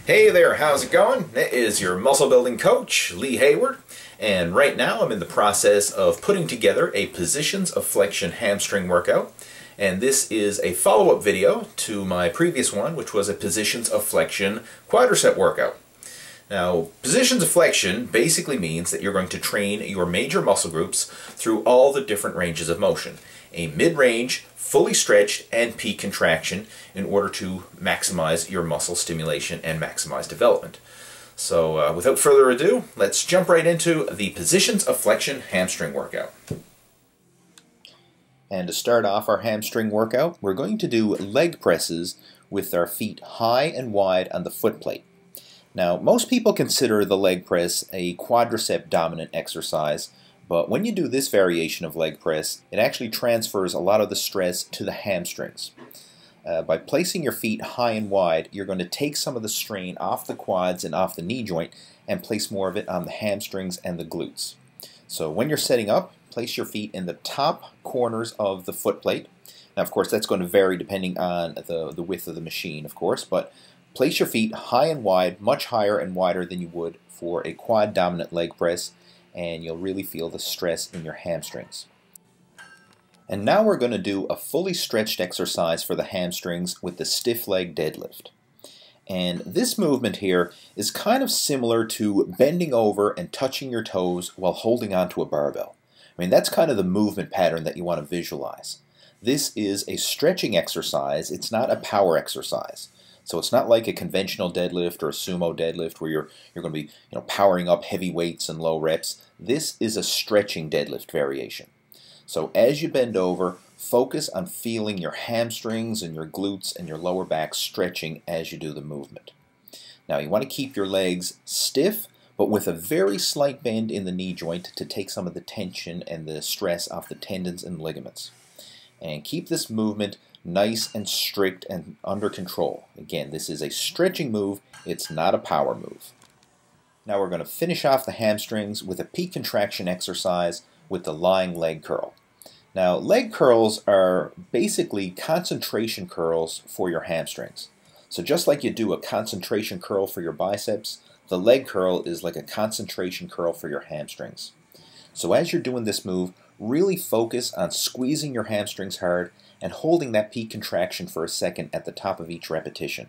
Hey there, how's it going? It is your muscle building coach, Lee Hayward, and right now I'm in the process of putting together a Positions of Flexion hamstring workout, and this is a follow-up video to my previous one, which was a Positions of Flexion quadricep workout. Now, Positions of Flexion basically means that you're going to train your major muscle groups through all the different ranges of motion. A mid-range, fully stretched, and peak contraction in order to maximize your muscle stimulation and maximize development. So without further ado, let's jump right into the Positions of Flexion hamstring workout. And to start off our hamstring workout, we're going to do leg presses with our feet high and wide on the foot plate. Now, most people consider the leg press a quadricep dominant exercise, but when you do this variation of leg press, it actually transfers a lot of the stress to the hamstrings. By placing your feet high and wide, you're going to take some of the strain off the quads and off the knee joint and place more of it on the hamstrings and the glutes. So when you're setting up, place your feet in the top corners of the foot plate. Now, of course, that's going to vary depending on the width of the machine, of course, but place your feet high and wide, much higher and wider than you would for a quad dominant leg press, and you'll really feel the stress in your hamstrings. And now we're going to do a fully stretched exercise for the hamstrings with the stiff leg deadlift. And this movement here is kind of similar to bending over and touching your toes while holding onto a barbell. I mean, that's kind of the movement pattern that you want to visualize. This is a stretching exercise. It's not a power exercise. So it's not like a conventional deadlift or a sumo deadlift where you're going to be powering up heavy weights and low reps. This is a stretching deadlift variation. So as you bend over, focus on feeling your hamstrings and your glutes and your lower back stretching as you do the movement. Now you want to keep your legs stiff, but with a very slight bend in the knee joint to take some of the tension and the stress off the tendons and ligaments. And keep this movement nice and strict and under control. Again, this is a stretching move, it's not a power move. Now we're going to finish off the hamstrings with a peak contraction exercise with the lying leg curl. Now, leg curls are basically concentration curls for your hamstrings. So just like you do a concentration curl for your biceps, the leg curl is like a concentration curl for your hamstrings. So as you're doing this move, really focus on squeezing your hamstrings hard and holding that peak contraction for a second at the top of each repetition.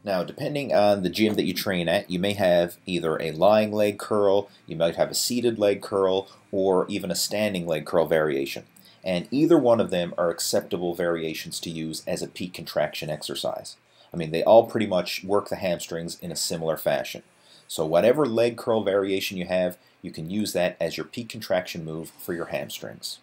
Now, depending on the gym that you train at, you may have either a lying leg curl, you might have a seated leg curl, or even a standing leg curl variation. And either one of them are acceptable variations to use as a peak contraction exercise. I mean, they all pretty much work the hamstrings in a similar fashion. So whatever leg curl variation you have, you can use that as your peak contraction move for your hamstrings.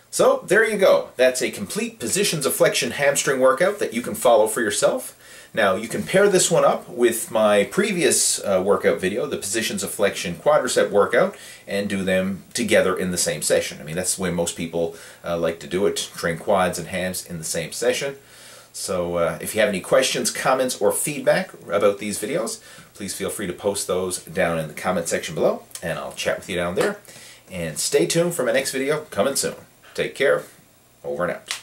So there you go. That's a complete Positions of Flexion hamstring workout that you can follow for yourself. Now you can pair this one up with my previous workout video, the Positions of Flexion quadricep workout, and do them together in the same session. I mean, that's the way most people like to do it, train quads and hams in the same session. So if you have any questions, comments, or feedback about these videos, please feel free to post those down in the comment section below, and I'll chat with you down there. And stay tuned for my next video coming soon. Take care. Over and out.